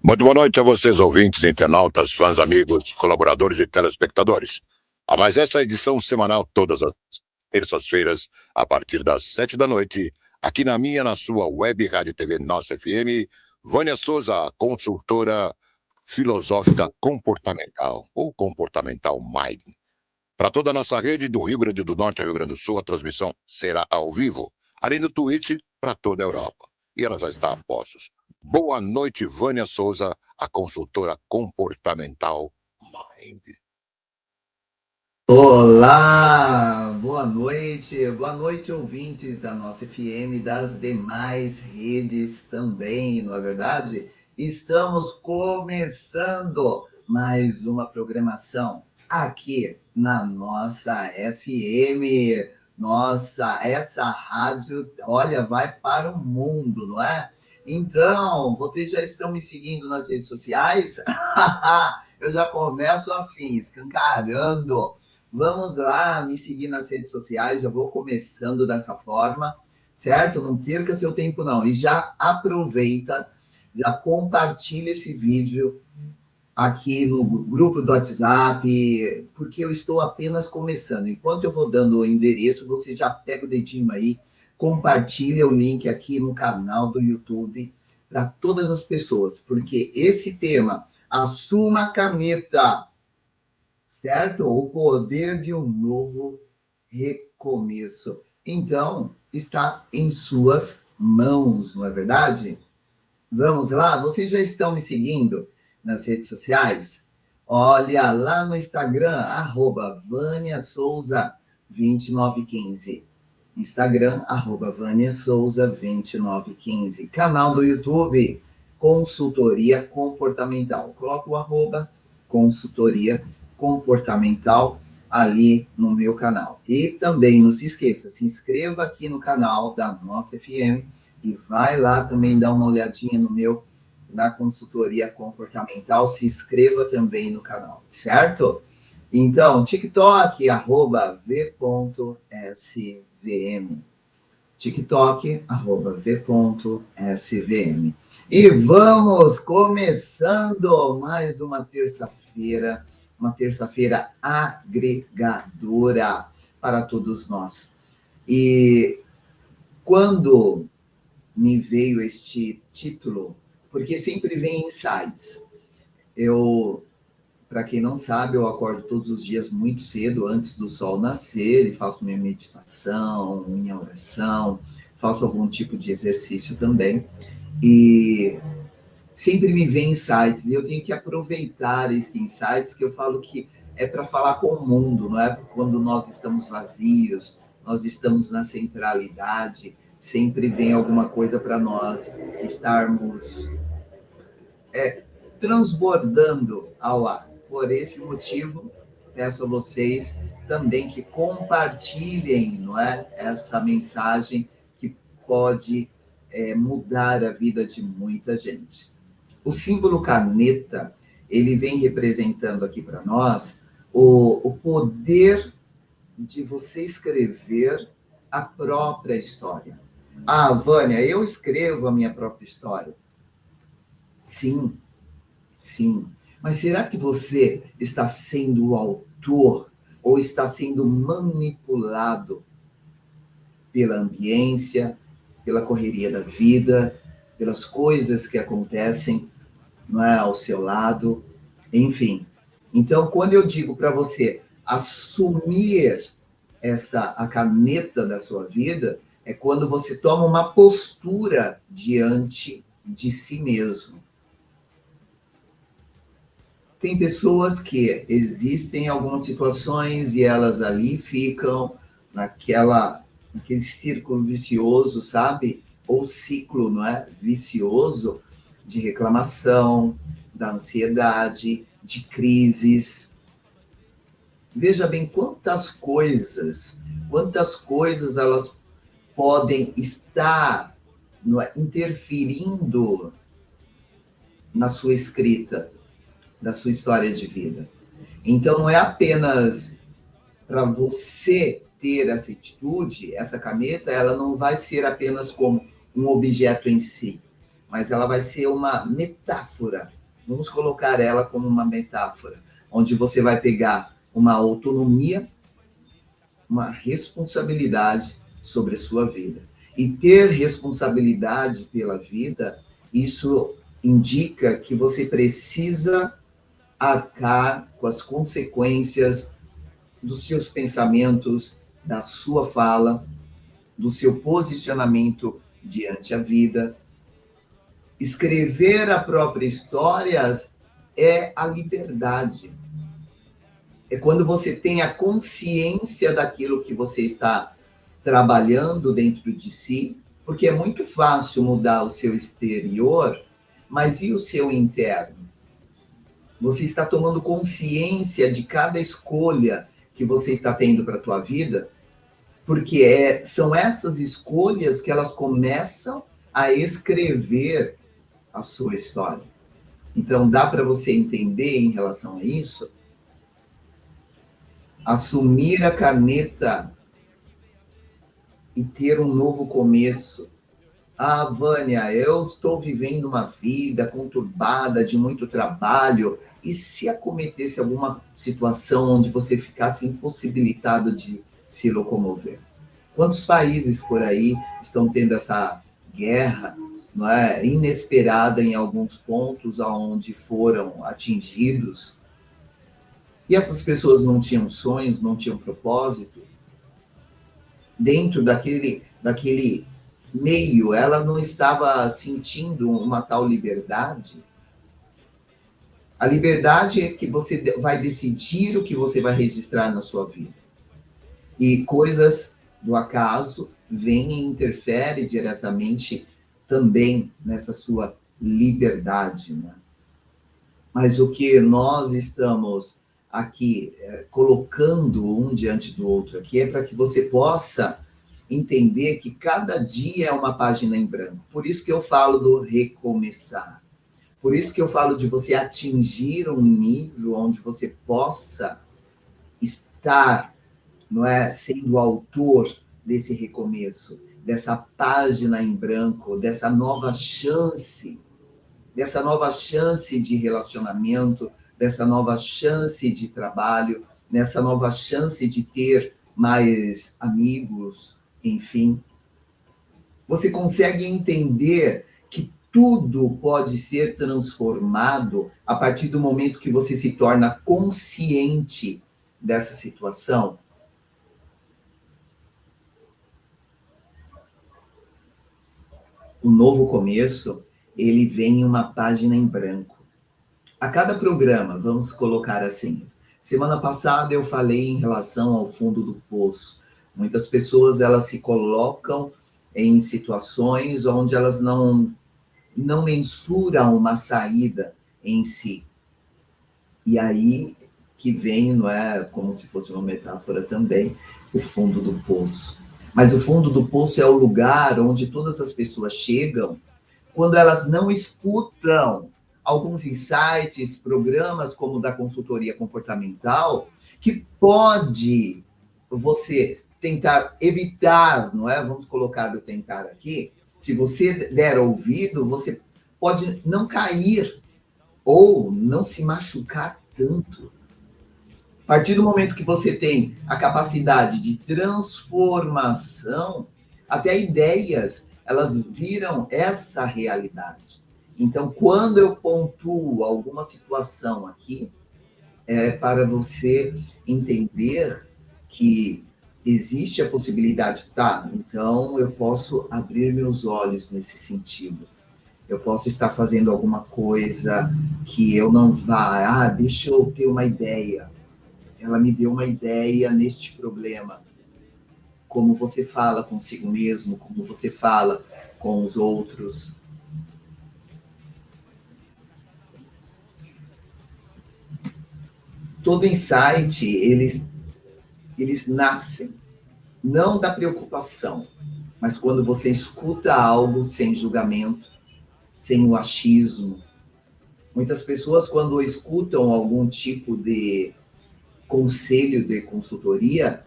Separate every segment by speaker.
Speaker 1: Muito boa noite a vocês, ouvintes, internautas, fãs, amigos, colaboradores e telespectadores. A mais essa edição semanal, todas as terças-feiras, a partir das 7 da noite, aqui na sua web rádio TV Nossa FM, Vânia Souza, a consultora filosófica comportamental, ou comportamental mind. Para toda a nossa rede do Rio Grande do Norte ao Rio Grande do Sul, a transmissão será ao vivo, além do Twitch para toda a Europa. E ela já está a postos. Boa noite, Vânia Souza, a consultora comportamental Mind.
Speaker 2: Olá, boa noite, ouvintes da nossa FM, das demais redes também, não é verdade? Estamos começando mais uma programação aqui na nossa FM. Nossa, essa rádio, olha, vai para o mundo, não é? Então, vocês já estão me seguindo nas redes sociais? Eu já começo assim, escancarando. Vamos lá, me seguir nas redes sociais, já vou começando dessa forma, certo? Não perca seu tempo não. E já aproveita, já compartilha esse vídeo aqui no grupo do WhatsApp, porque eu estou apenas começando. Enquanto eu vou dando o endereço, você já pega o dedinho aí, compartilha o link aqui no canal do YouTube para todas as pessoas, porque esse tema, assuma a caneta, certo? O poder de um novo recomeço. Então, está em suas mãos, não é verdade? Vamos lá? Vocês já estão me seguindo nas redes sociais? Olha, lá no Instagram, arroba Vânia Souza 2915. Instagram, arroba Vânia Souza 2915. Canal do YouTube, Consultoria Comportamental. Coloca o arroba Consultoria Comportamental ali no meu canal. E também não se esqueça, se inscreva aqui no canal da nossa FM e vai lá também dar uma olhadinha no meu, na consultoria comportamental, se inscreva também no canal, certo? Então, TikTok, arroba v.svm. TikTok, arroba v.svm. E vamos começando mais uma terça-feira agregadora para todos nós. E quando me veio este título, porque sempre vem insights. Para quem não sabe, eu acordo todos os dias muito cedo, antes do sol nascer, e faço minha meditação, minha oração, faço algum tipo de exercício também. E sempre me vem insights, e eu tenho que aproveitar esses insights, que eu falo que é para falar com o mundo, não é? Quando nós estamos vazios, nós estamos na centralidade, sempre vem alguma coisa para nós estarmos transbordando ao ar. Por esse motivo, peço a vocês também que compartilhem, não é, essa mensagem que pode mudar a vida de muita gente. O símbolo caneta, ele vem representando aqui para nós o poder de você escrever a própria história. Ah, Vânia, eu escrevo a minha própria história. Sim, sim. Mas será que você está sendo o autor ou está sendo manipulado pela ambiência, pela correria da vida, pelas coisas que acontecem, não é, ao seu lado, enfim. Então, quando eu digo para você assumir a caneta da sua vida, é quando você toma uma postura diante de si mesmo. Tem pessoas que existem algumas situações e elas ali ficam naquele círculo vicioso, sabe? Ou ciclo, não é? Vicioso de reclamação, da ansiedade, de crises. Veja bem quantas coisas elas podem estar, não é, interferindo na sua escrita, da sua história de vida. Então, não é apenas para você ter essa atitude, essa caneta, ela não vai ser apenas como um objeto em si, mas ela vai ser uma metáfora. Vamos colocar ela como uma metáfora, onde você vai pegar uma autonomia, uma responsabilidade sobre a sua vida. E ter responsabilidade pela vida, isso indica que você precisa arcar com as consequências dos seus pensamentos, da sua fala, do seu posicionamento diante a vida. Escrever a própria história é a liberdade. É quando você tem a consciência daquilo que você está trabalhando dentro de si, porque é muito fácil mudar o seu exterior, mas e o seu interno? Você está tomando consciência de cada escolha que você está tendo para a tua vida, porque são essas escolhas que elas começam a escrever a sua história. Então, dá para você entender em relação a isso? Assumir a caneta e ter um novo começo. Ah, Vânia, eu estou vivendo uma vida conturbada, de muito trabalho, e se acometesse alguma situação onde você ficasse impossibilitado de se locomover? Quantos países por aí estão tendo essa guerra, não é, inesperada em alguns pontos onde foram atingidos? E essas pessoas não tinham sonhos, não tinham propósito? Dentro daquele meio, ela não estava sentindo uma tal liberdade? A liberdade é que você vai decidir o que você vai registrar na sua vida. E coisas do acaso vêm e interferem diretamente também nessa sua liberdade, né? Mas o que nós estamos aqui colocando um diante do outro aqui é para que você possa entender que cada dia é uma página em branco. Por isso que eu falo do recomeçar. Por isso que eu falo de você atingir um nível onde você possa estar, não é, sendo o autor desse recomeço, dessa página em branco, dessa nova chance de relacionamento, dessa nova chance de trabalho, nessa nova chance de ter mais amigos, enfim. Você consegue entender que tudo pode ser transformado a partir do momento que você se torna consciente dessa situação? O novo começo, ele vem em uma página em branco. A cada programa, vamos colocar assim, semana passada eu falei em relação ao fundo do poço. Muitas pessoas, elas se colocam em situações onde elas não mensuram uma saída em si. E aí que vem, não é, como se fosse uma metáfora também, o fundo do poço. Mas o fundo do poço é o lugar onde todas as pessoas chegam quando elas não escutam alguns insights, programas como o da consultoria comportamental, que pode você tentar evitar, não é? Vamos colocar o tentar aqui. Se você der ouvido, você pode não cair ou não se machucar tanto. partir do momento que você tem a capacidade de transformação, até ideias, elas viram essa realidade. Então, quando eu pontuo alguma situação aqui, é para você entender que existe a possibilidade, tá? Então, eu posso abrir meus olhos nesse sentido. Eu posso estar fazendo alguma coisa que eu não vá, deixa eu ter uma ideia. Ela me deu uma ideia neste problema. Como você fala consigo mesmo, como você fala com os outros. Todo insight, eles nascem, não da preocupação, mas quando você escuta algo sem julgamento, sem o achismo. Muitas pessoas, quando escutam algum tipo de conselho de consultoria,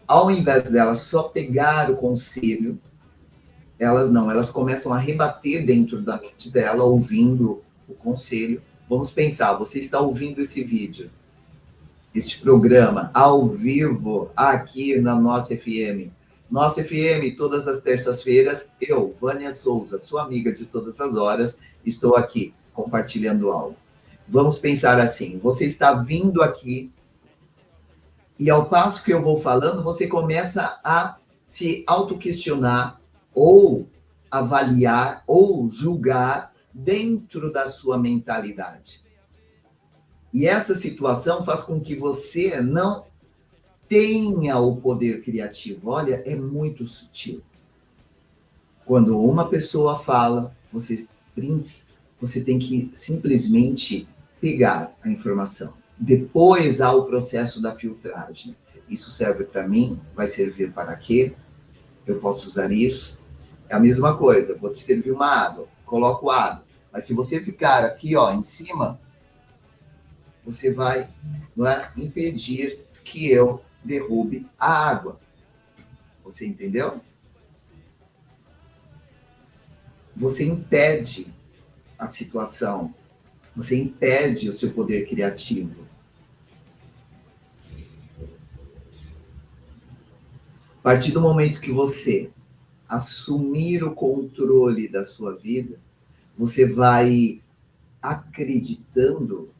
Speaker 2: ao invés delas só pegar o conselho, elas começam a rebater dentro da mente dela, ouvindo o conselho. Vamos pensar, você está ouvindo esse vídeo, este programa ao vivo aqui na Nossa FM. Nossa FM, todas as terças-feiras, eu, Vânia Souza, sua amiga de todas as horas, estou aqui compartilhando algo. Vamos pensar assim, você está vindo aqui e ao passo que eu vou falando, você começa a se autoquestionar ou avaliar ou julgar dentro da sua mentalidade. E essa situação faz com que você não tenha o poder criativo. Olha, é muito sutil. Quando uma pessoa fala, você tem que simplesmente pegar a informação. Depois há o processo da filtragem. Isso serve para mim? Vai servir para quê? Eu posso usar isso? É a mesma coisa, vou te servir uma água, coloco água. Mas se você ficar aqui, ó, em cima, você vai, não é, impedir que eu derrube a água. Você entendeu? Você impede a situação. Você impede o seu poder criativo. A partir do momento que você assumir o controle da sua vida, você vai acreditando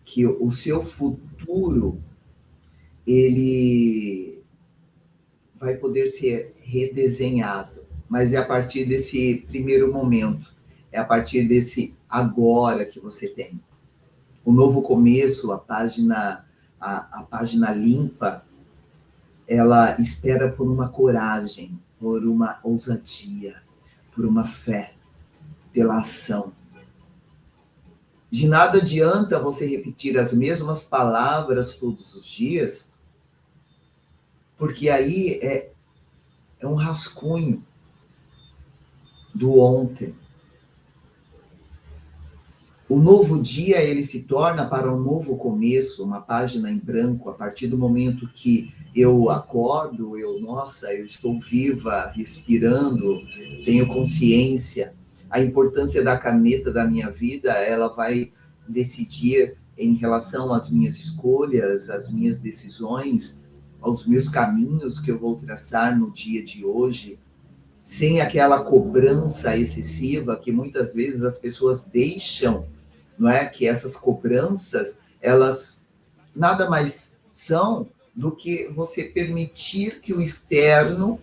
Speaker 2: que o seu futuro ele vai poder ser redesenhado, mas é a partir desse primeiro momento, é a partir desse agora que você tem. O novo começo, a página limpa, ela espera por uma coragem, por uma ousadia, por uma fé, pela ação. De nada adianta você repetir as mesmas palavras todos os dias, porque aí é um rascunho do ontem. O novo dia, ele se torna para um novo começo, uma página em branco, a partir do momento que eu acordo, eu estou viva, respirando, tenho consciência. A importância da caneta da minha vida, ela vai decidir em relação às minhas escolhas, às minhas decisões, aos meus caminhos que eu vou traçar no dia de hoje, sem aquela cobrança excessiva que muitas vezes as pessoas deixam, não é? Que essas cobranças, elas nada mais são do que você permitir que o externo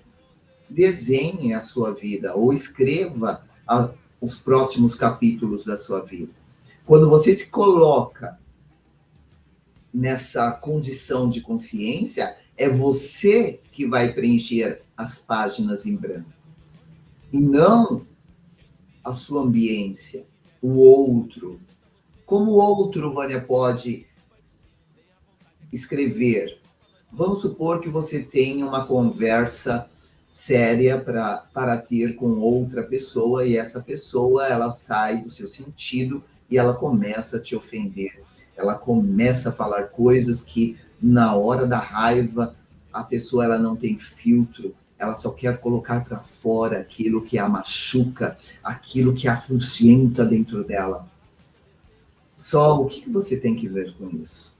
Speaker 2: desenhe a sua vida ou escreva os próximos capítulos da sua vida. Quando você se coloca nessa condição de consciência, é você que vai preencher as páginas em branco. E não a sua ambiência, o outro. Como o outro, Vânia, pode escrever? Vamos supor que você tenha uma conversa séria para ter com outra pessoa e essa pessoa, ela sai do seu sentido e ela começa a te ofender. Ela começa a falar coisas que, na hora da raiva, a pessoa ela não tem filtro, ela só quer colocar para fora aquilo que a machuca, aquilo que a afugenta dentro dela. Só o que você tem que ver com isso?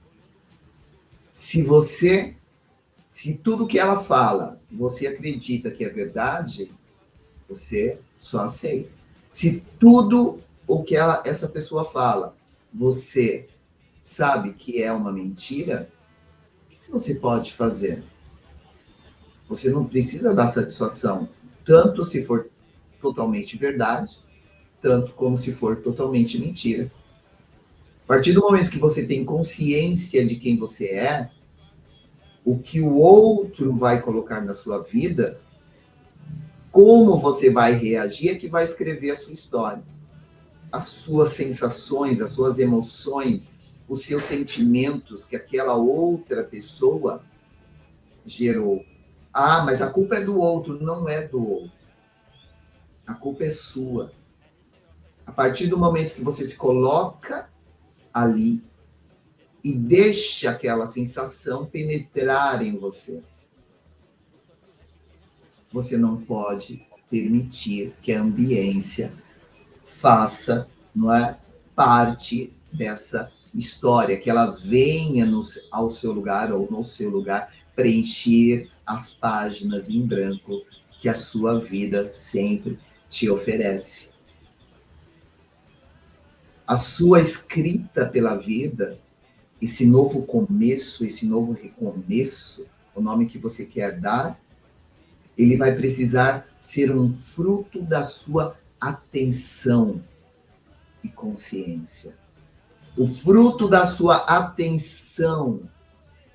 Speaker 2: Se tudo que ela fala, você acredita que é verdade, você só aceita. Se tudo o que essa pessoa fala, você sabe que é uma mentira, o que você pode fazer? Você não precisa dar satisfação, tanto se for totalmente verdade, tanto como se for totalmente mentira. A partir do momento que você tem consciência de quem você é, o que o outro vai colocar na sua vida, como você vai reagir é que vai escrever a sua história. As suas sensações, as suas emoções, os seus sentimentos que aquela outra pessoa gerou. Ah, mas a culpa é do outro. Não é do outro. A culpa é sua. A partir do momento que você se coloca ali e deixa aquela sensação penetrar em você, você não pode permitir que a ambiência faça, não é, parte dessa história, que ela venha ao seu lugar ou no seu lugar preencher as páginas em branco que a sua vida sempre te oferece. A sua escrita pela vida, esse novo começo, esse novo recomeço, o nome que você quer dar, ele vai precisar ser um fruto da sua atenção e consciência. O fruto da sua atenção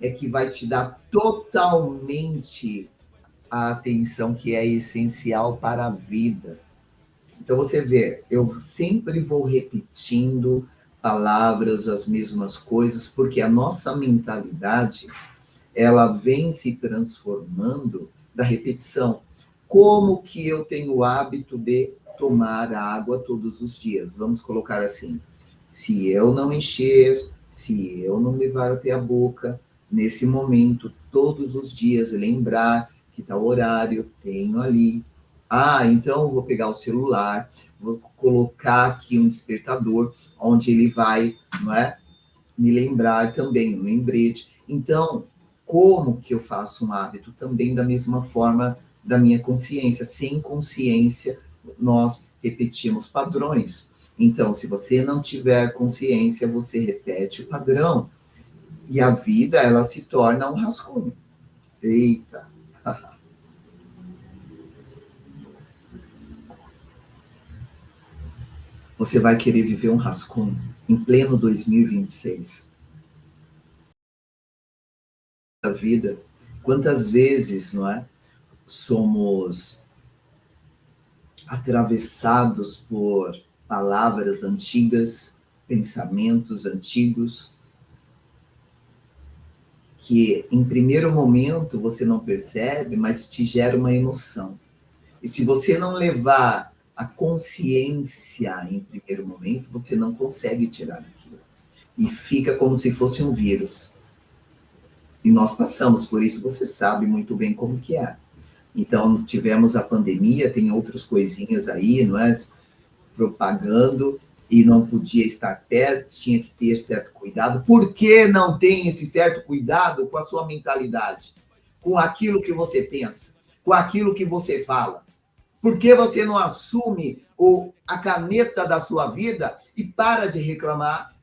Speaker 2: é que vai te dar totalmente a atenção que é essencial para a vida. Então você vê, eu sempre vou repetindo palavras, as mesmas coisas, porque a nossa mentalidade, ela vem se transformando da repetição. Como que eu tenho o hábito de tomar água todos os dias? Vamos colocar assim, se eu não encher, se eu não levar até a boca, nesse momento, todos os dias, lembrar que está o horário, tenho ali. Ah, então eu vou pegar o celular, vou colocar aqui um despertador, onde ele vai, não é, me lembrar também, um lembrete. Então, como que eu faço um hábito? Também da mesma forma da minha consciência. Sem consciência, nós repetimos padrões. Então, se você não tiver consciência, você repete o padrão. E a vida, ela se torna um rascunho. Eita! Você vai querer viver um rascunho em pleno 2026. A vida, quantas vezes, não é? Somos atravessados por palavras antigas, pensamentos antigos, que em primeiro momento você não percebe, mas te gera uma emoção. E se você não levar a consciência em primeiro momento, você não consegue tirar aquilo. E fica como se fosse um vírus. E nós passamos por isso, você sabe muito bem como que é. Então, tivemos a pandemia, tem outras coisinhas aí, não é? Propagando, e não podia estar perto, tinha que ter certo cuidado. Por que não tem esse certo cuidado com a sua mentalidade? Com aquilo que você pensa, com aquilo que você fala? Por que você não assume a caneta da sua vida e para de reclamar?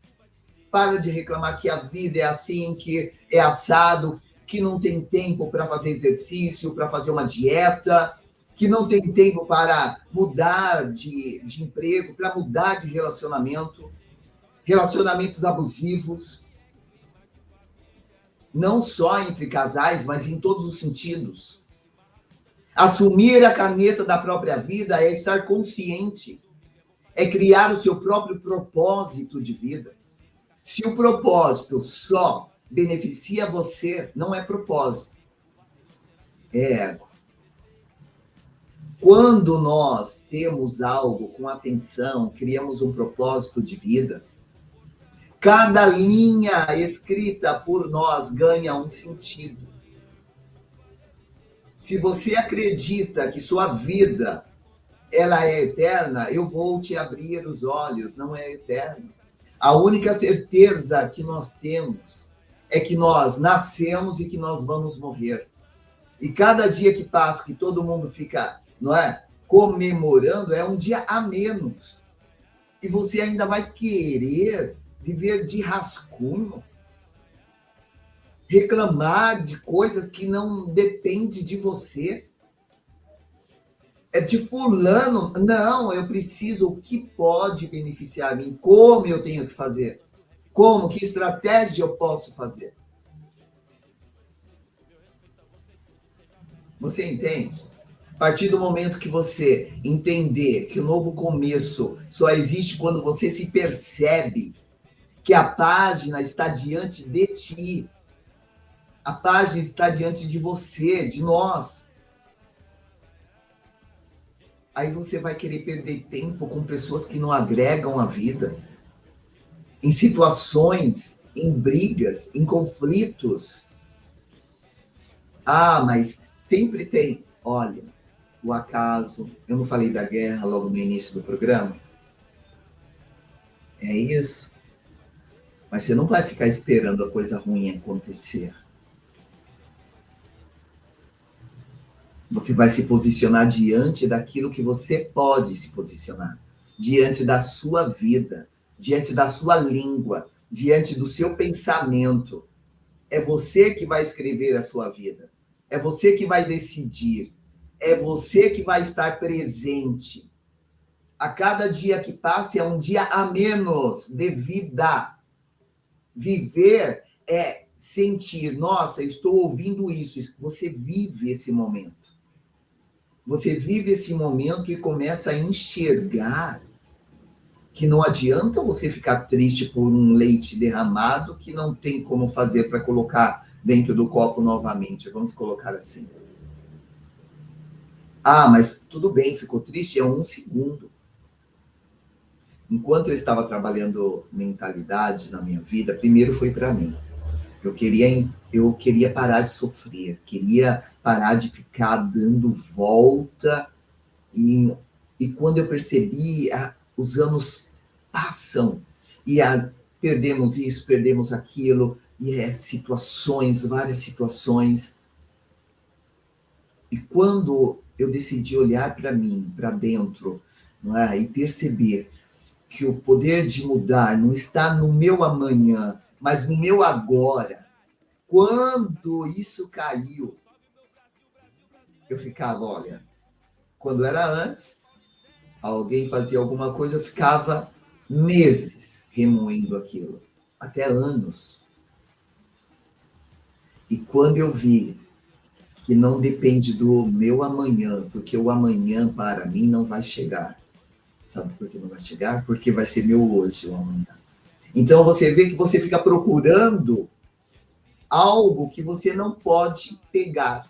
Speaker 2: Para de reclamar que a vida é assim, que é assado, que não tem tempo para fazer exercício, para fazer uma dieta, que não tem tempo para mudar de emprego, para mudar de relacionamento, relacionamentos abusivos, não só entre casais, mas em todos os sentidos. Assumir a caneta da própria vida é estar consciente, é criar o seu próprio propósito de vida. Se o propósito só beneficia você, não é propósito, é ego. Quando nós temos algo com atenção, criamos um propósito de vida, cada linha escrita por nós ganha um sentido. Se você acredita que sua vida ela é eterna, eu vou te abrir os olhos, não é eterna. A única certeza que nós temos é que nós nascemos e que nós vamos morrer. E cada dia que passa, que todo mundo fica, não é, comemorando, é um dia a menos. E você ainda vai querer viver de rascunho, reclamar de coisas que não dependem de você. É de fulano. Não, eu preciso o que pode beneficiar a mim, como eu tenho que fazer, como, que estratégia eu posso fazer. Você entende? A partir do momento que você entender que o novo começo só existe quando você se percebe que a página está diante de ti, a página está diante de você, de nós. Aí você vai querer perder tempo com pessoas que não agregam a vida, em situações, em brigas, em conflitos. Ah, mas sempre tem. Olha, o acaso. Eu não falei da guerra logo no início do programa? É isso. Mas você não vai ficar esperando a coisa ruim acontecer. Você vai se posicionar diante daquilo que você pode se posicionar, diante da sua vida, diante da sua língua, diante do seu pensamento. É você que vai escrever a sua vida. É você que vai decidir. É você que vai estar presente. A cada dia que passa é um dia a menos de vida. Viver é sentir, nossa, eu estou ouvindo isso. Você vive esse momento. Você vive esse momento e começa a enxergar que não adianta você ficar triste por um leite derramado que não tem como fazer para colocar dentro do copo novamente. Vamos colocar assim. Ah, mas tudo bem, ficou triste, é 1 segundo. Enquanto eu estava trabalhando mentalidade na minha vida, primeiro foi para mim. Eu queria parar de sofrer, queria parar de ficar dando volta. E quando eu percebi, os anos passam e perdemos isso, perdemos aquilo, e situações, várias situações. E quando eu decidi olhar para mim, para dentro, não é? E perceber que o poder de mudar não está no meu amanhã, mas no meu agora. Quando isso caiu, eu ficava, olha, quando era antes, alguém fazia alguma coisa, eu ficava meses remoendo aquilo, até anos. E quando eu vi que não depende do meu amanhã, porque o amanhã para mim não vai chegar. Sabe por que não vai chegar? Porque vai ser meu hoje, o amanhã. Então você vê que você fica procurando algo que você não pode pegar.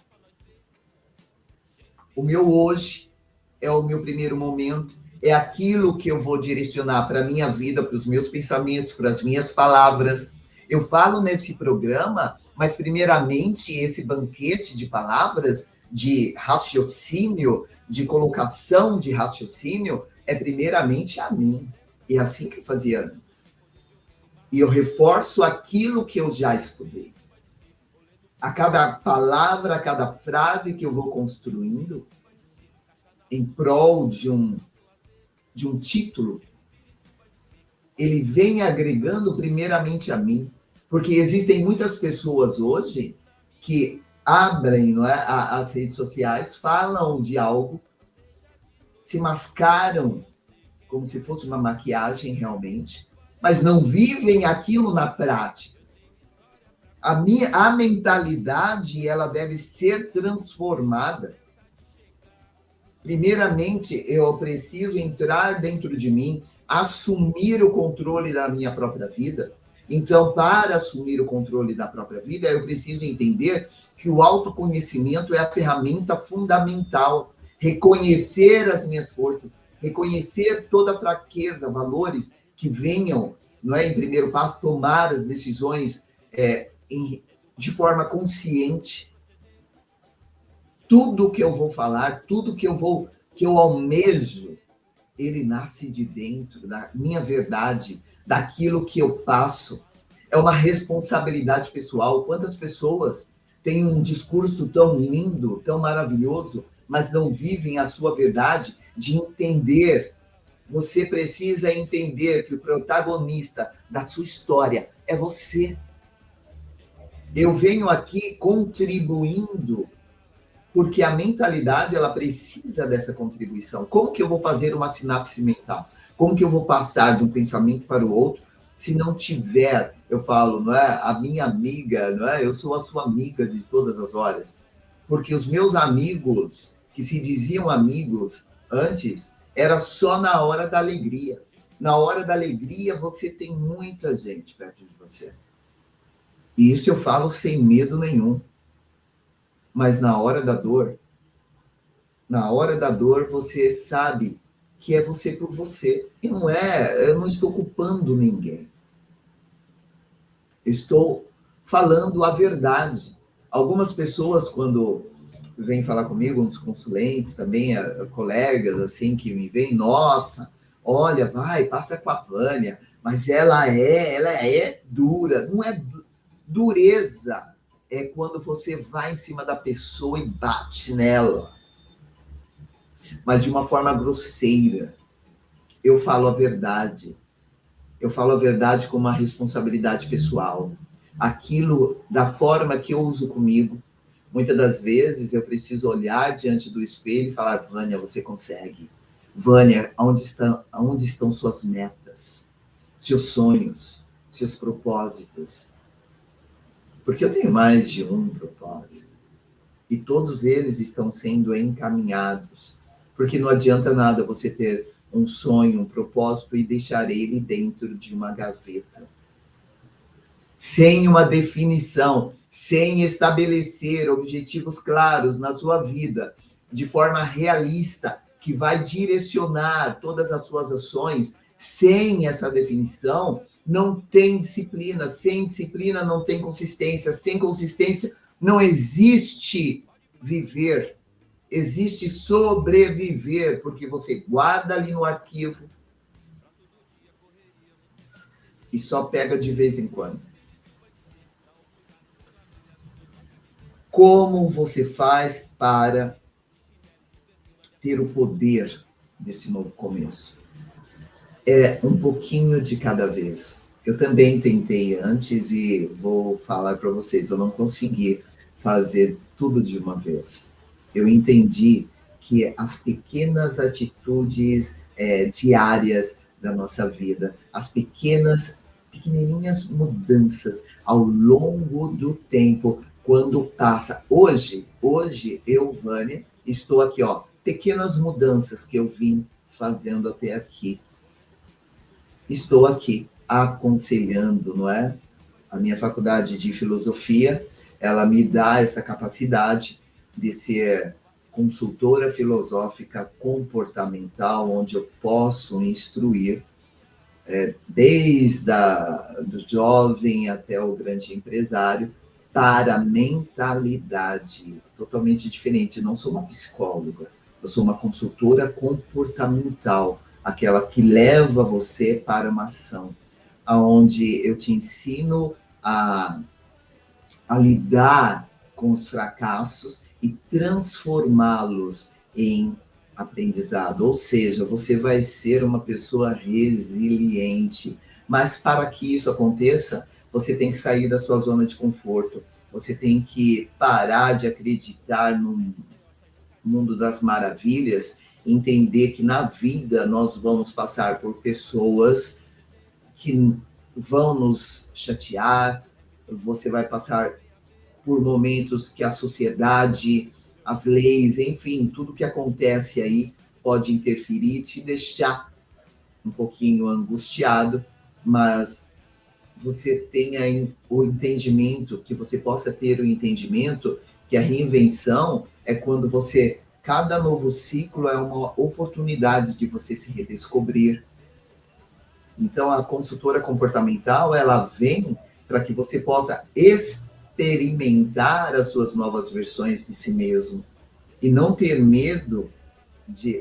Speaker 2: O meu hoje é o meu primeiro momento, é aquilo que eu vou direcionar para a minha vida, para os meus pensamentos, para as minhas palavras. Eu falo nesse programa, mas primeiramente esse banquete de palavras, de raciocínio, de colocação de raciocínio, é primeiramente a mim. E é assim que eu fazia antes. E eu reforço aquilo que eu já estudei. A cada palavra, a cada frase que eu vou construindo, em prol de um título, ele vem agregando primeiramente a mim. Porque existem muitas pessoas hoje que abrem, não é, as redes sociais, falam de algo, se mascaram como se fosse uma maquiagem realmente, mas não vivem aquilo na prática. A mentalidade, ela deve ser transformada. Primeiramente, eu preciso entrar dentro de mim, assumir o controle da minha própria vida. Então, para assumir o controle da própria vida, eu preciso entender que o autoconhecimento é a ferramenta fundamental. Reconhecer as minhas forças, reconhecer toda a fraqueza, valores que venham, não é, em primeiro passo, tomar as decisões de forma consciente. Tudo que eu vou falar, tudo que eu almejo, ele nasce de dentro da minha verdade, daquilo que eu passo. É uma responsabilidade pessoal. Quantas pessoas têm um discurso tão lindo, tão maravilhoso, mas não vivem a sua verdade de entender. Você precisa entender que o protagonista da sua história é você. Eu venho aqui contribuindo porque a mentalidade ela precisa dessa contribuição. Como que eu vou fazer uma sinapse mental? Como que eu vou passar de um pensamento para o outro se não tiver, eu falo, não é a minha amiga, não é? Eu sou a sua amiga de todas as horas. Porque os meus amigos, que se diziam amigos antes, era só na hora da alegria. Na hora da alegria, você tem muita gente perto de você. E isso eu falo sem medo nenhum. Mas na hora da dor, você sabe que é você por você. E não é, eu não estou culpando ninguém. Estou falando a verdade. Algumas pessoas, quando vêm falar comigo, uns consulentes também, colegas, assim, que me veem, nossa, olha, vai, passa com a Vânia, mas ela é dura. Não é dureza, é quando você vai em cima da pessoa e bate nela, mas de uma forma grosseira. Eu falo a verdade. Eu falo a verdade com uma responsabilidade pessoal. Aquilo da forma que eu uso comigo. Muitas das vezes eu preciso olhar diante do espelho e falar, Vânia, você consegue. Vânia, onde estão suas metas? Seus sonhos? Seus propósitos? Porque eu tenho mais de um propósito. E todos eles estão sendo encaminhados. Porque não adianta nada você ter um sonho, um propósito e deixar ele dentro de uma gaveta. Sem uma definição, sem estabelecer objetivos claros na sua vida, de forma realista, que vai direcionar todas as suas ações, sem essa definição, não tem disciplina. Sem disciplina não tem consistência. Sem consistência não existe viver. Existe sobreviver, porque você guarda ali no arquivo e só pega de vez em quando. Como você faz para ter o poder desse novo começo? É um pouquinho de cada vez. Eu também tentei antes e vou falar para vocês, eu não consegui fazer tudo de uma vez. Eu entendi que as pequenas atitudes diárias da nossa vida, as pequenininhas mudanças ao longo do tempo, quando passa. Hoje eu, Vânia, estou aqui, ó, pequenas mudanças que eu vim fazendo até aqui. Estou aqui aconselhando, não é? A minha faculdade de filosofia, ela me dá essa capacidade de ser consultora filosófica comportamental, onde eu posso instruir desde do jovem até o grande empresário para a mentalidade totalmente diferente. Eu não sou uma psicóloga, eu sou uma consultora comportamental, aquela que leva você para uma ação, onde eu te ensino a lidar com os fracassos e transformá-los em aprendizado. Ou seja, você vai ser uma pessoa resiliente. Mas para que isso aconteça, você tem que sair da sua zona de conforto. Você tem que parar de acreditar no mundo das maravilhas, entender que na vida nós vamos passar por pessoas que vão nos chatear, você vai passar por momentos que a sociedade, as leis, enfim, tudo que acontece aí pode interferir e te deixar um pouquinho angustiado, mas você tenha o entendimento, que você possa ter o entendimento que a reinvenção é quando cada novo ciclo é uma oportunidade de você se redescobrir. Então, a consultora comportamental, ela vem para que você possa experimentar as suas novas versões de si mesmo e não ter medo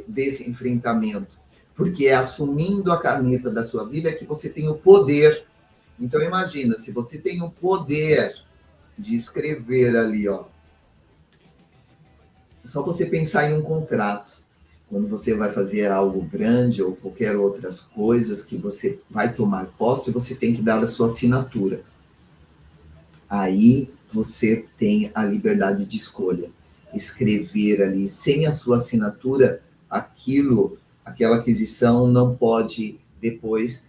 Speaker 2: desse enfrentamento, porque é assumindo a caneta da sua vida que você tem o poder Então, imagina, se você tem o poder de escrever ali, ó, só você pensar em um contrato, quando você vai fazer algo grande ou qualquer outras coisas que você vai tomar posse, você tem que dar a sua assinatura. Aí você tem a liberdade de escolha. Escrever ali, sem a sua assinatura, aquela aquisição não pode depois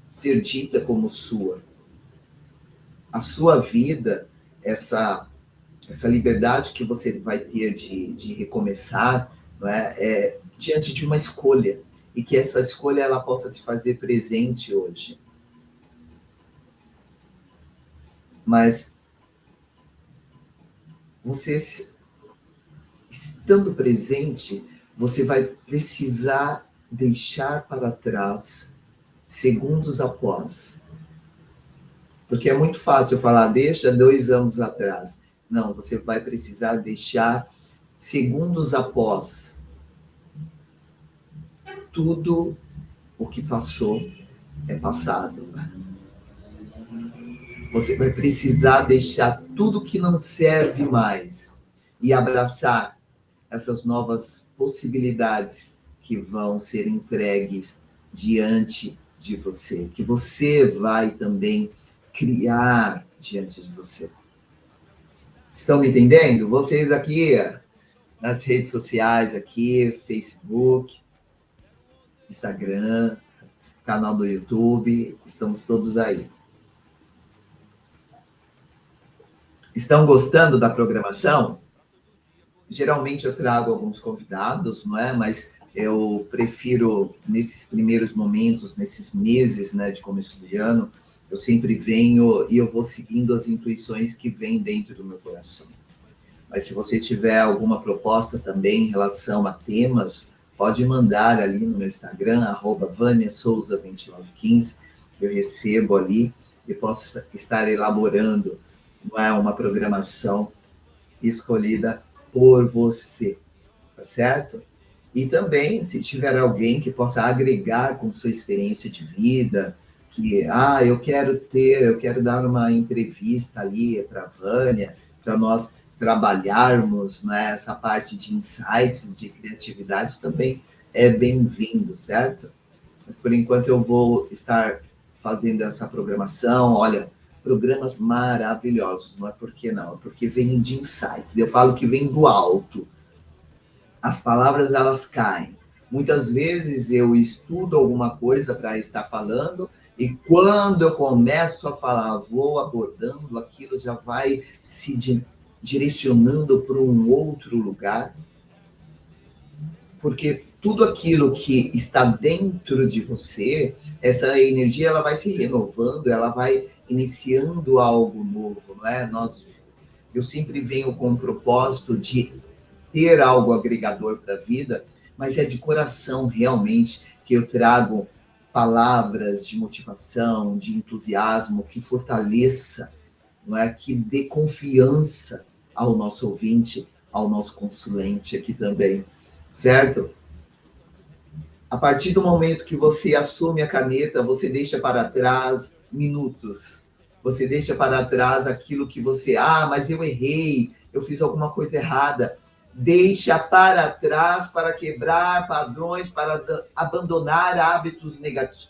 Speaker 2: ser dita como sua. A sua vida, essa liberdade que você vai ter de recomeçar, não é diante de uma escolha, e que essa escolha ela possa se fazer presente hoje. Mas você, estando presente, você vai precisar deixar para trás segundos após. Porque é muito fácil falar, deixa 2 anos atrás. Não, você vai precisar deixar segundos após. Tudo o que passou é passado. Você vai precisar deixar tudo que não serve mais e abraçar essas novas possibilidades que vão ser entregues diante de você, que você vai também criar diante de você. Estão me entendendo? Vocês aqui nas redes sociais, aqui, Facebook, Instagram, canal do YouTube, estamos todos aí. Estão gostando da programação? Geralmente eu trago alguns convidados, não é? Mas eu prefiro, nesses primeiros momentos, nesses meses, né, de começo de ano, eu sempre venho e eu vou seguindo as intuições que vêm dentro do meu coração. Mas se você tiver alguma proposta também em relação a temas, pode mandar ali no meu Instagram, @VâniaSouza2915, eu recebo ali e posso estar elaborando, não é, uma programação escolhida por você, tá certo? E também, se tiver alguém que possa agregar com sua experiência de vida, que, eu quero dar uma entrevista ali para a Vânia, para nós trabalharmos, né, essa parte de insights, de criatividade, também é bem-vindo, certo? Mas por enquanto eu vou estar fazendo essa programação, olha, programas maravilhosos, não é porque não, é porque vem de insights. Eu falo que vem do alto. As palavras elas caem. Muitas vezes eu estudo alguma coisa para estar falando e quando eu começo a falar, vou abordando aquilo, já vai se direcionando para um outro lugar, porque tudo aquilo que está dentro de você, essa energia ela vai se renovando, ela vai iniciando algo novo, não é? Eu sempre venho com o propósito de ter algo agregador para a vida, mas é de coração realmente que eu trago palavras de motivação, de entusiasmo, que fortaleça, não é? Que dê confiança ao nosso ouvinte, ao nosso consulente aqui também, certo? A partir do momento que você assume a caneta, você deixa para trás minutos. Você deixa para trás aquilo que você, mas eu errei, eu fiz alguma coisa errada. Deixa para trás para quebrar padrões, para abandonar hábitos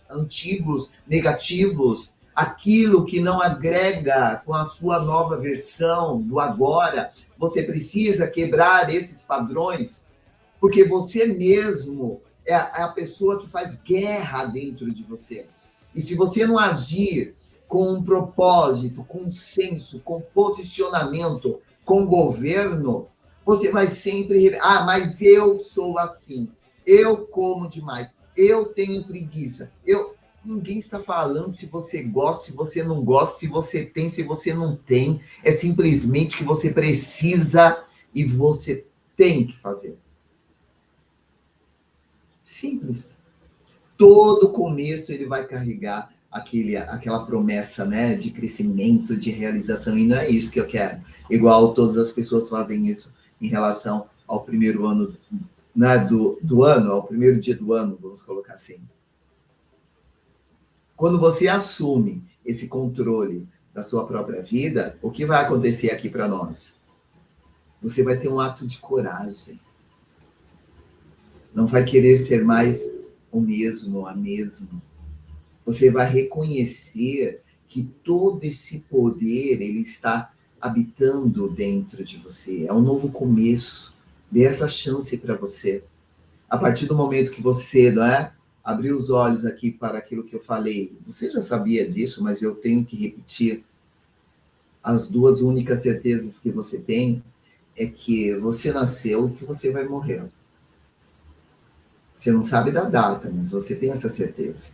Speaker 2: antigos, negativos, aquilo que não agrega com a sua nova versão do agora. Você precisa quebrar esses padrões, porque você mesmo é a pessoa que faz guerra dentro de você. E se você não agir com um propósito, com senso, com posicionamento, com governo, você vai sempre... mas eu sou assim. Eu como demais. Eu tenho preguiça. Ninguém está falando se você gosta, se você não gosta, se você tem, se você não tem. É simplesmente que você precisa e você tem que fazer. Simples. Todo começo ele vai carregar aquela promessa, né, de crescimento, de realização, e não é isso que eu quero. Igual todas as pessoas fazem isso em relação ao primeiro ano, né, do ano, ao primeiro dia do ano, vamos colocar assim. Quando você assume esse controle da sua própria vida, o que vai acontecer aqui para nós? Você vai ter um ato de coragem. Não vai querer ser mais o mesmo, a mesma. Você vai reconhecer que todo esse poder ele está habitando dentro de você. É um novo começo. Dê essa chance para você. A partir do momento que você, não é, abrir os olhos aqui para aquilo que eu falei, você já sabia disso, mas eu tenho que repetir. As duas únicas certezas que você tem é que você nasceu e que você vai morrer. Você não sabe da data, mas você tem essa certeza.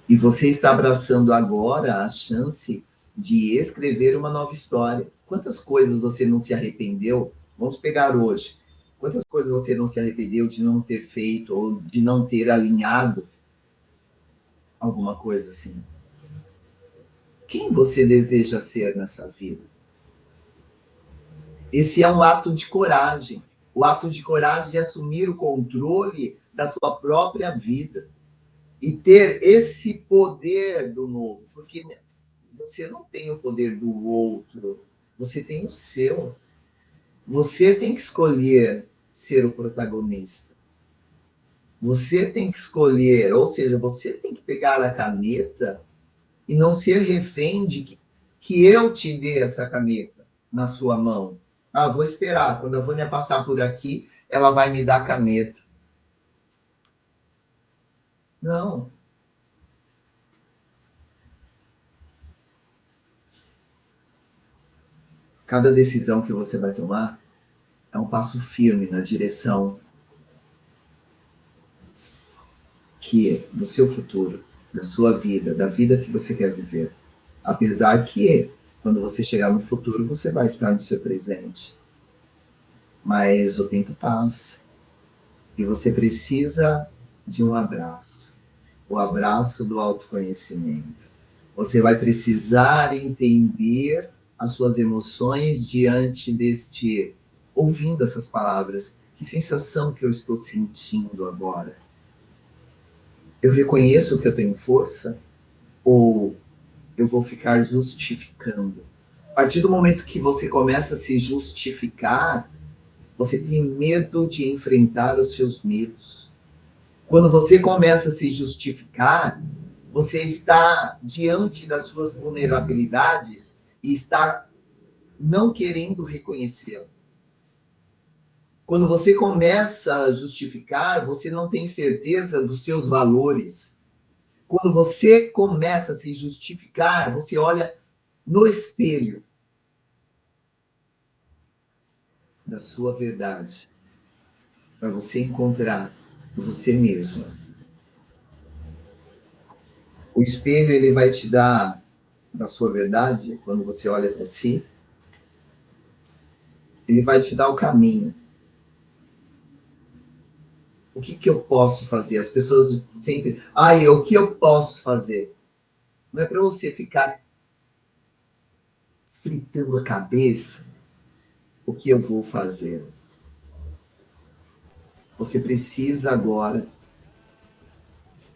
Speaker 2: E você está abraçando agora a chance de escrever uma nova história. Quantas coisas você não se arrependeu? Vamos pegar hoje. Quantas coisas você não se arrependeu de não ter feito ou de não ter alinhado alguma coisa assim? Quem você deseja ser nessa vida? Esse é um ato de coragem. O ato de coragem de assumir o controle da sua própria vida e ter esse poder do novo, porque você não tem o poder do outro, você tem o seu. Você tem que escolher ser o protagonista. Você tem que escolher, ou seja, você tem que pegar a caneta e não ser refém de que eu te dê essa caneta na sua mão. Ah, vou esperar, quando a Vânia passar por aqui, ela vai me dar a caneta. Não. Cada decisão que você vai tomar é um passo firme na direção que do seu futuro, da sua vida, da vida que você quer viver. Apesar que, quando você chegar no futuro, você vai estar no seu presente. Mas o tempo passa e você precisa de um abraço. O abraço do autoconhecimento. Você vai precisar entender as suas emoções diante deste, ouvindo essas palavras. Que sensação que eu estou sentindo agora? Eu reconheço que eu tenho força ou eu vou ficar justificando? A partir do momento que você começa a se justificar, você tem medo de enfrentar os seus medos. Quando você começa a se justificar, você está diante das suas vulnerabilidades e está não querendo reconhecê-lo. Quando você começa a justificar, você não tem certeza dos seus valores. Quando você começa a se justificar, você olha no espelho da sua verdade para você encontrar você mesmo. O espelho ele vai te dar da sua verdade quando você olha para si, ele vai te dar o caminho. O que eu posso fazer? As pessoas sempre, o que eu posso fazer? Não é para você ficar fritando a cabeça o que eu vou fazer. Você precisa agora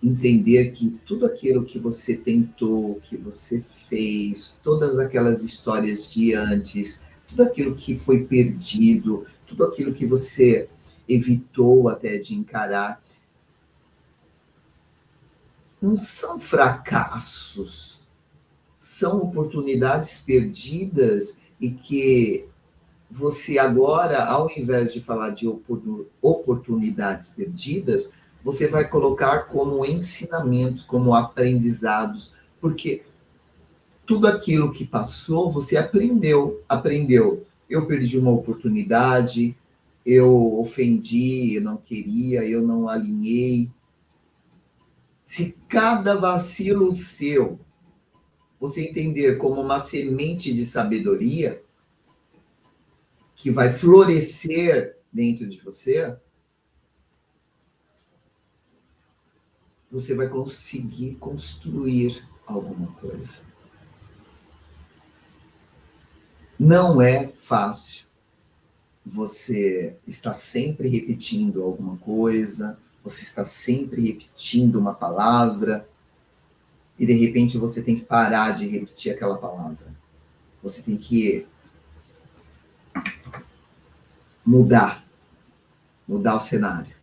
Speaker 2: entender que tudo aquilo que você tentou, que você fez, todas aquelas histórias de antes, tudo aquilo que foi perdido, tudo aquilo que você evitou até de encarar, não são fracassos, são oportunidades perdidas e que você agora, ao invés de falar de oportunidades perdidas, você vai colocar como ensinamentos, como aprendizados, porque tudo aquilo que passou, você aprendeu. Eu perdi uma oportunidade, eu ofendi, eu não queria, eu não alinhei. Se cada vacilo seu você entender como uma semente de sabedoria que vai florescer dentro de você, você vai conseguir construir alguma coisa. Não é fácil. Você está sempre repetindo alguma coisa, você está sempre repetindo uma palavra, E de repente você tem que parar de repetir aquela palavra. Você tem que mudar o cenário.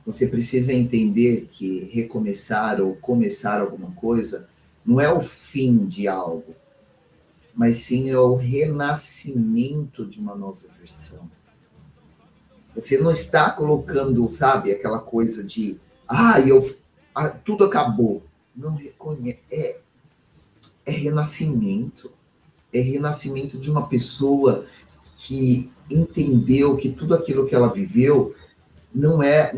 Speaker 2: Você precisa entender que recomeçar ou começar alguma coisa não é o fim de algo, mas sim é o renascimento de uma nova versão. Você não está colocando, sabe, aquela coisa de tudo acabou. Não reconhece. É renascimento. É renascimento de uma pessoa que entendeu que tudo aquilo que ela viveu não é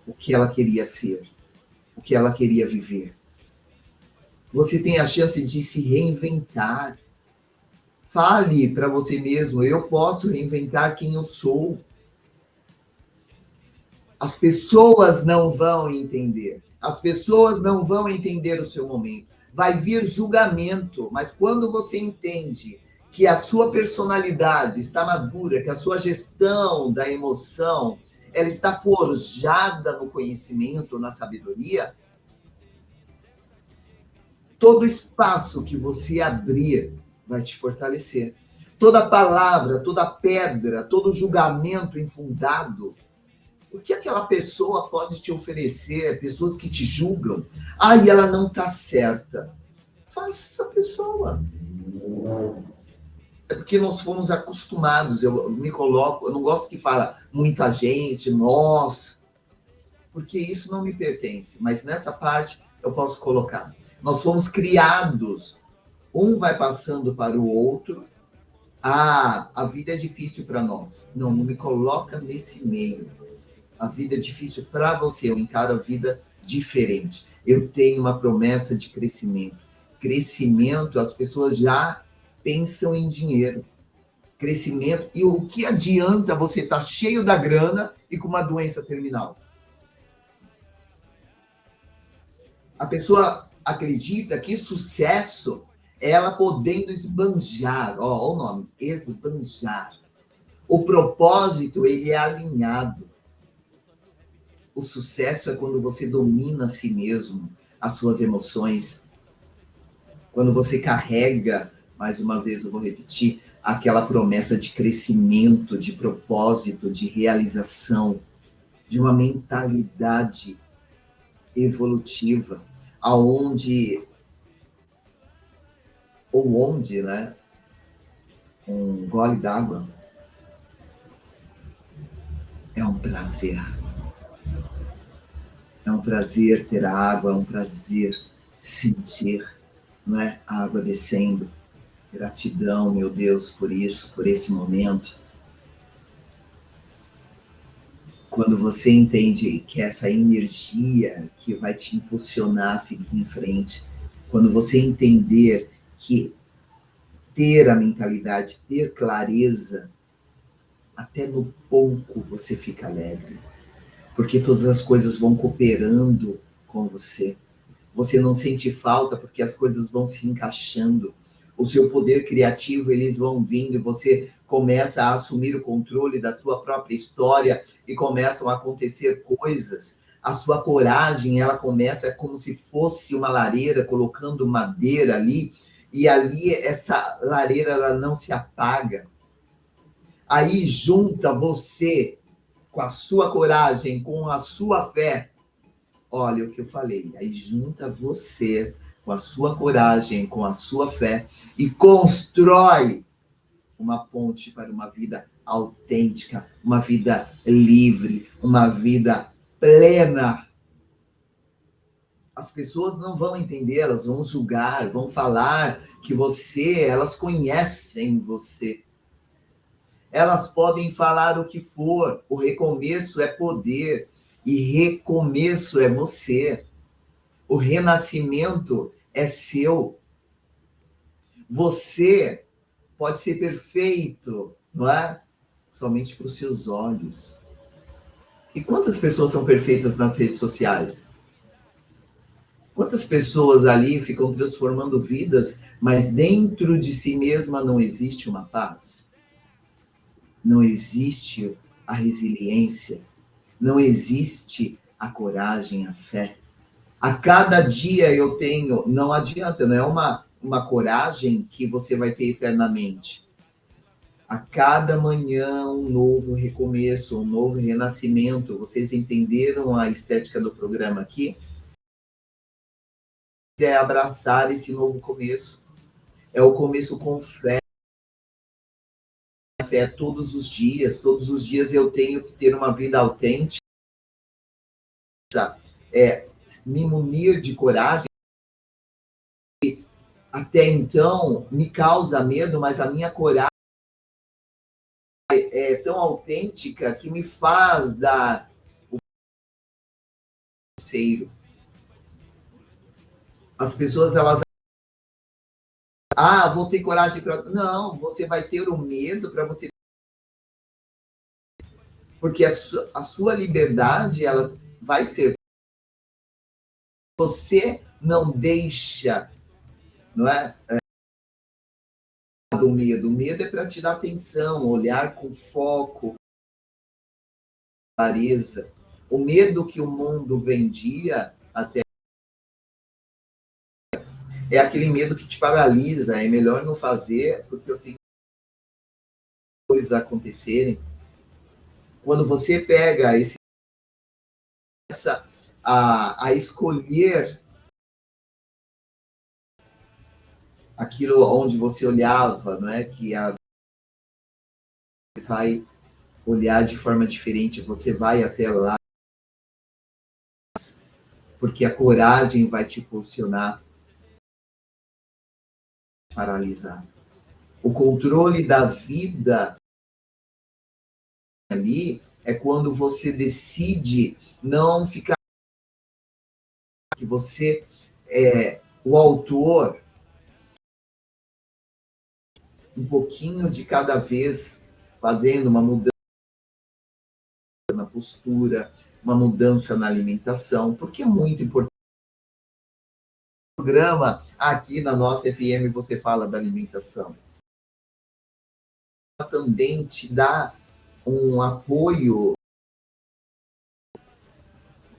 Speaker 2: o que ela queria ser, o que ela queria viver. Você tem a chance de se reinventar. Fale para você mesmo, eu posso reinventar quem eu sou. As pessoas não vão entender. As pessoas não vão entender o seu momento. Vai vir julgamento, mas quando você entende que a sua personalidade está madura, que a sua gestão da emoção, ela está forjada no conhecimento, na sabedoria, todo espaço que você abrir vai te fortalecer. Toda palavra, toda pedra, todo julgamento infundado, o que aquela pessoa pode te oferecer? Pessoas que te julgam. E ela não está certa. Faça a pessoa. É porque nós fomos acostumados. Eu me coloco, eu não gosto que fala muita gente, nós, porque isso não me pertence. Mas nessa parte eu posso colocar. Nós fomos criados. Um vai passando para o outro. A vida é difícil para nós. Não me coloca nesse meio. A vida é difícil para você, eu encaro a vida diferente. Eu tenho uma promessa de crescimento. Crescimento, as pessoas já pensam em dinheiro. Crescimento, e o que adianta você estar cheio da grana e com uma doença terminal? A pessoa acredita que sucesso é ela podendo esbanjar, olha o nome, esbanjar. O propósito, ele é alinhado. O sucesso é quando você domina a si mesmo, as suas emoções. Quando você carrega, mais uma vez eu vou repetir, aquela promessa de crescimento, de propósito, de realização, de uma mentalidade evolutiva, onde, né, um gole d'água é um prazer. É um prazer ter a água, é um prazer sentir, não é? A água descendo. Gratidão, meu Deus, por isso, por esse momento. Quando você entende que essa energia que vai te impulsionar a seguir em frente, quando você entender que ter a mentalidade, ter clareza, até no pouco você fica alegre. Porque todas as coisas vão cooperando com você. Você não sente falta porque as coisas vão se encaixando. O seu poder criativo, eles vão vindo, você começa a assumir o controle da sua própria história e começam a acontecer coisas. A sua coragem, ela começa como se fosse uma lareira, colocando madeira ali, e ali essa lareira ela não se apaga. Aí junta você com a sua coragem, com a sua fé. Olha o que eu falei. Aí junta você com a sua coragem, com a sua fé e constrói uma ponte para uma vida autêntica, uma vida livre, uma vida plena. As pessoas não vão entender, elas vão julgar, vão falar que elas conhecem você. Elas podem falar o que for, o recomeço é poder e recomeço é você. O renascimento é seu. Você pode ser perfeito, não é? Somente para os seus olhos. E quantas pessoas são perfeitas nas redes sociais? Quantas pessoas ali ficam transformando vidas, mas dentro de si mesma não existe uma paz? Não existe a resiliência, não existe a coragem, a fé. A cada dia eu tenho, não adianta, não é uma coragem que você vai ter eternamente. A cada manhã um novo recomeço, um novo renascimento. Vocês entenderam a estética do programa aqui? É abraçar esse novo começo. É o começo com fé. Fé todos os dias. Todos os dias eu tenho que ter uma vida autêntica. Me munir de coragem. Até então me causa medo, mas a minha coragem é tão autêntica que me faz dar o parceiro. As pessoas, elas... Ah, vou ter coragem para... Não, você vai ter o medo para você... Porque a sua liberdade, ela vai ser... Você não deixa, não é? Do medo. O medo é para te dar atenção, olhar com foco, clareza. O medo que o mundo vendia até é aquele medo que te paralisa. É melhor não fazer porque eu tenho coisas acontecerem. Quando você pega a escolher aquilo onde você olhava, não é? Que você vai olhar de forma diferente, você vai até lá, porque a coragem vai te impulsionar, paralisar. O controle da vida ali é quando você decide não ficar, que você é o autor, um pouquinho de cada vez, fazendo uma mudança na postura, uma mudança na alimentação, porque é muito importante. No programa, aqui na nossa FM, você fala da alimentação. Ela também te dá um apoio.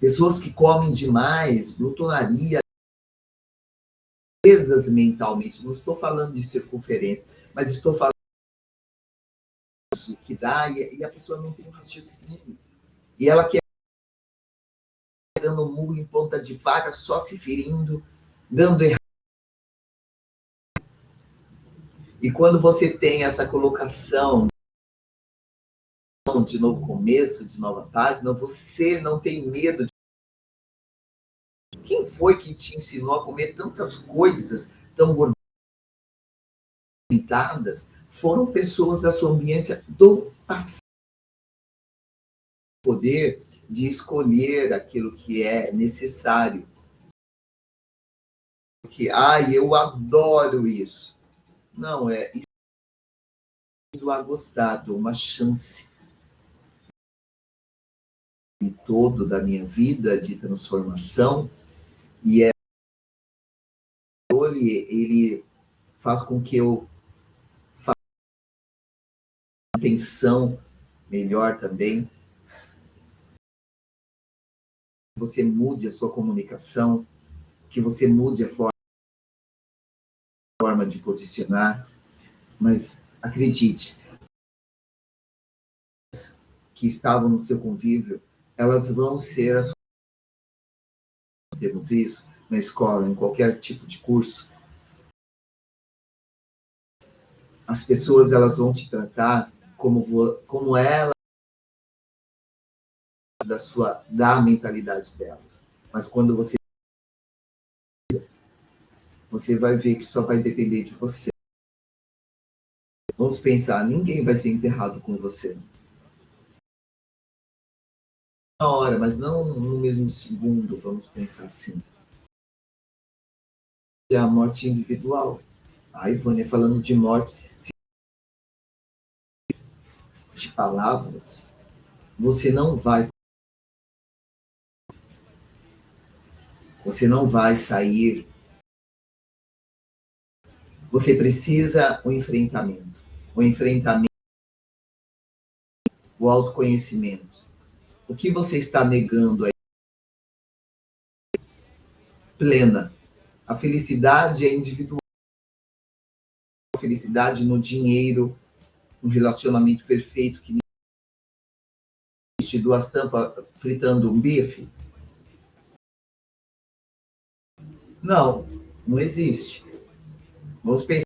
Speaker 2: Pessoas que comem demais, glutonaria, presas mentalmente. Não estou falando de circunferência, mas estou falando que dá e a pessoa não tem um raciocínio. E ela quer dando murro em ponta de faca, só se ferindo, dando errado. E quando você tem essa colocação de novo começo, de nova página, você não tem medo de... Quem foi que te ensinou a comer tantas coisas tão gordurentadas? Foram pessoas da sua ambiência do passado. Poder de escolher aquilo que é necessário. Porque, eu adoro isso. Não, é isso a gostar, dou uma chance em todo da minha vida de transformação, e ele faz com que eu faça uma intenção melhor também. Que você mude a sua comunicação, que você mude a forma de posicionar, mas acredite, que estavam no seu convívio, elas vão ser as... Temos isso na escola, em qualquer tipo de curso. As pessoas, elas vão te tratar como ela, da mentalidade delas. Mas quando você vai ver que só vai depender de você. Vamos pensar, ninguém vai ser enterrado com você. Na hora, mas não no mesmo segundo, vamos pensar assim. É a morte individual. A Ivânia falando de morte, de palavras, você não vai sair. Você precisa o enfrentamento. O enfrentamento, o autoconhecimento. O que você está negando aí? plena. A felicidade é individual. A felicidade no dinheiro, no relacionamento perfeito, que existe duas tampas fritando um bife. Não, não existe. Vamos pensar,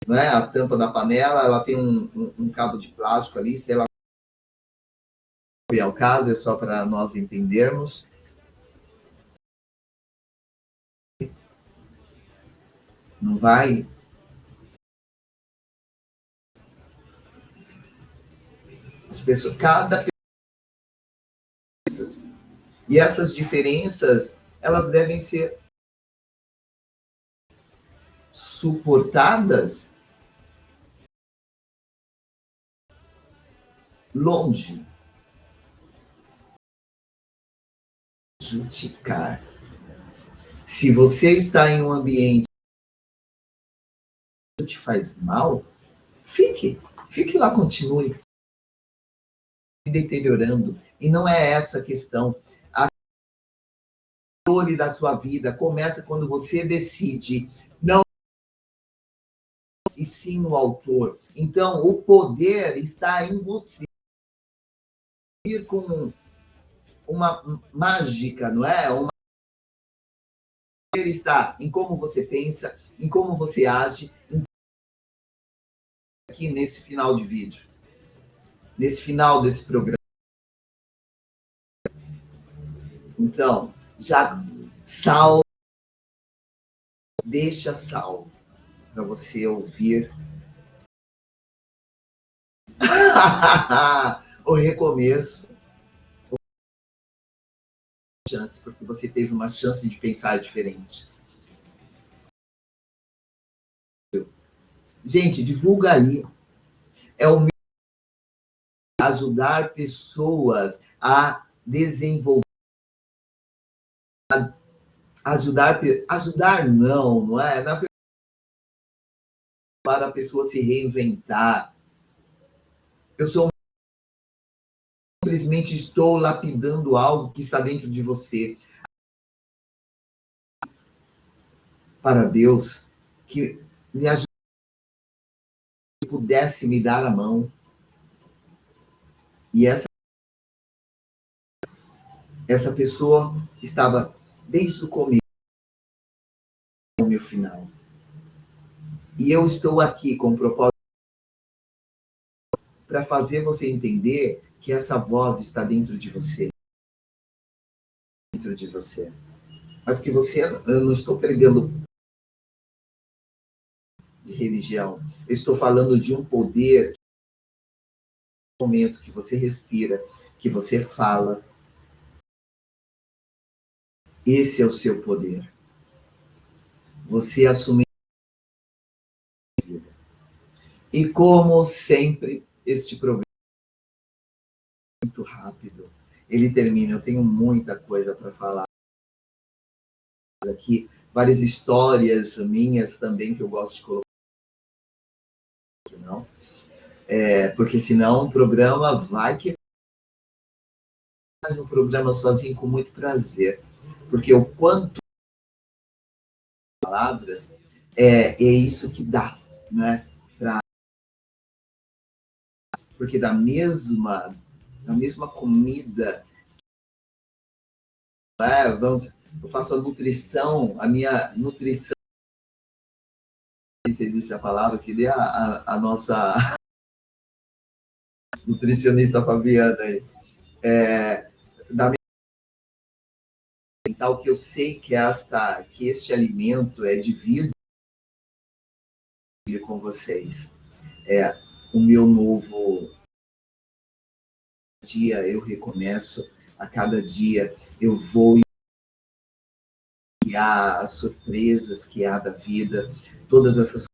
Speaker 2: né? A tampa da panela, ela tem um cabo de plástico ali, se ela é o caso, é só para nós entendermos. Não vai. As pessoas, cada pessoa. E essas diferenças, elas devem ser suportadas longe. Justificar. Se você está em um ambiente que te faz mal, fique lá, continue se deteriorando. E não é essa a questão. A controle da sua vida começa quando você decide não e sim o autor. Então, o poder está em você. Ir com uma mágica, não é? O poder está em como você pensa, em como você age, aqui nesse final de vídeo, nesse final desse programa. Então, já salve, deixa salvo para você ouvir o recomeço, chance, porque você teve uma chance de pensar diferente. Gente, divulga aí. É o meu ajudar pessoas a desenvolver, ajudar não é? Na verdade, para a pessoa se reinventar. Eu simplesmente estou lapidando algo que está dentro de você. Para Deus, que me ajudasse, pudesse me dar a mão. E essa pessoa estava desde o começo ao meu final. E eu estou aqui com o propósito para fazer você entender que essa voz está dentro de você. Dentro de você. Mas que eu não estou pregando de religião. Eu estou falando de um poder, no momento que você respira, que você fala. Esse é o seu poder. Você assume a vida. E como sempre, este programa é muito rápido. Ele termina. Eu tenho muita coisa para falar aqui. Várias histórias minhas também que eu gosto de colocar aqui, não? Porque senão o programa vai que faz um programa sozinho com muito prazer. Porque o quanto palavras é isso que dá, né? Porque da mesma comida, eu faço a nutrição, a minha nutrição, se existe a palavra, que dê a nossa nutricionista Fabiana aí, da mental, que eu sei que este alimento é de vida com vocês. O meu novo dia, eu recomeço, a cada dia eu vou criar as surpresas que há da vida, todas essas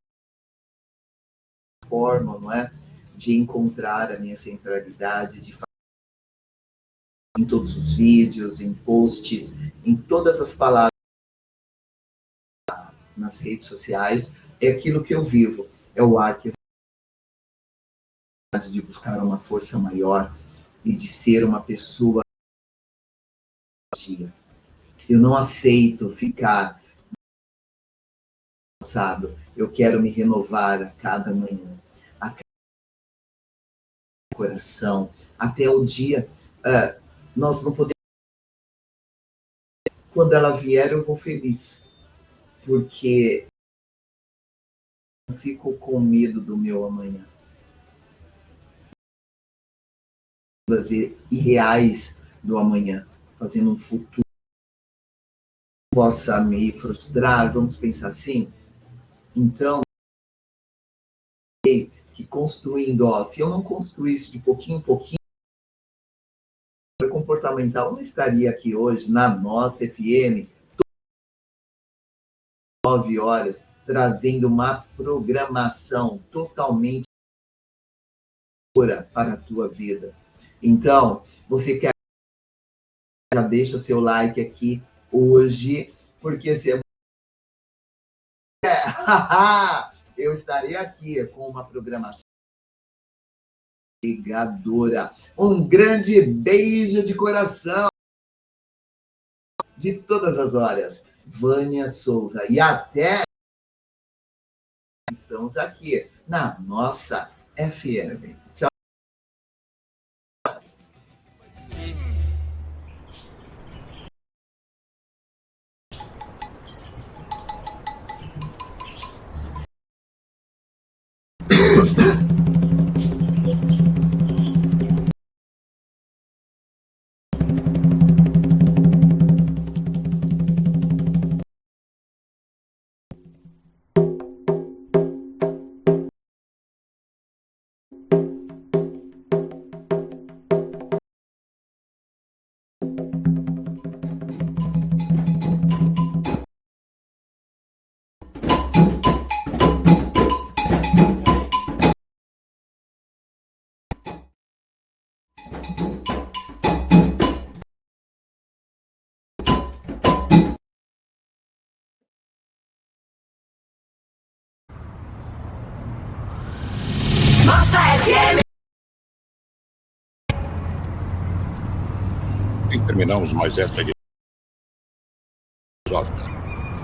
Speaker 2: formas, não é? De encontrar a minha centralidade, de falar em todos os vídeos, em posts, em todas as palavras nas redes sociais, é aquilo que eu vivo, é o ar que eu de buscar uma força maior e de ser uma pessoa. Eu não aceito ficar cansado. Eu quero me renovar a cada manhã, a cada coração, até o dia. Nós não podemos. Quando ela vier, eu vou feliz, porque eu fico com medo do meu amanhã. Irreais do amanhã, fazendo um futuro que possa me frustrar, vamos pensar assim. Então, que construindo, se eu não construísse de pouquinho em pouquinho, o comportamental não estaria aqui hoje na nossa FM, 9 horas, trazendo uma programação totalmente para a tua vida. Então, você quer, já deixa seu like aqui hoje, porque se eu estarei aqui com uma programação pegadora. Um grande beijo de coração de todas as horas, Vânia Souza. E até estamos aqui na nossa FM. Tchau.
Speaker 3: Nossa FM.
Speaker 1: E terminamos mais esta edição.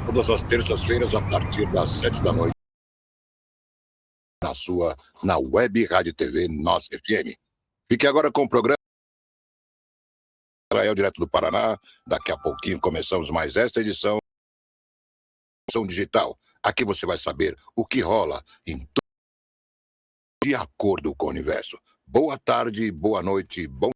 Speaker 1: Todas as terças-feiras, a partir das 7 da noite, na Web Rádio TV Nossa FM. Fique agora com o programa Israel, direto do Paraná. Daqui a pouquinho começamos mais esta edição digital. Aqui você vai saber o que rola de acordo com o universo. Boa tarde, boa noite, bom.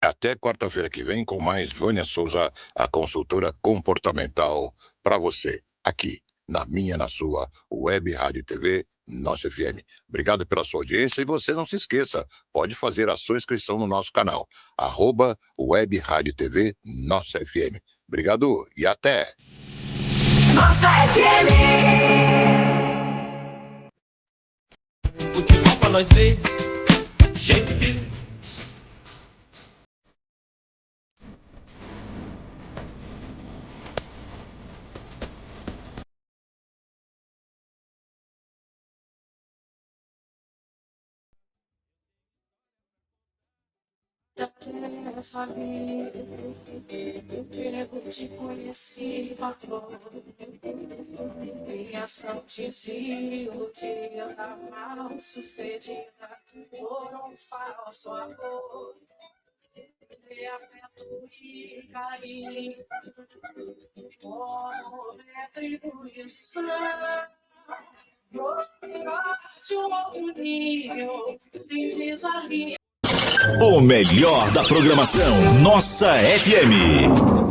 Speaker 1: Até quarta-feira que vem com mais Vânia Souza, a consultora comportamental para você, aqui na sua Web Rádio TV Nossa FM. Obrigado pela sua audiência e você não se esqueça, pode fazer a sua inscrição no nosso canal, @Web Rádio TV Nossa FM. Obrigado e até!
Speaker 3: Nossa FM.
Speaker 4: Futebol pra nós ver. Jeito de...
Speaker 5: Essa vida, eu quero te conhecer agora. Minhas noites e o dia da mal sucedida por um falso amor. De afeto e carinho, como retribuição. Procuraste um outro nível de desalinho.
Speaker 6: O melhor da programação Nossa FM.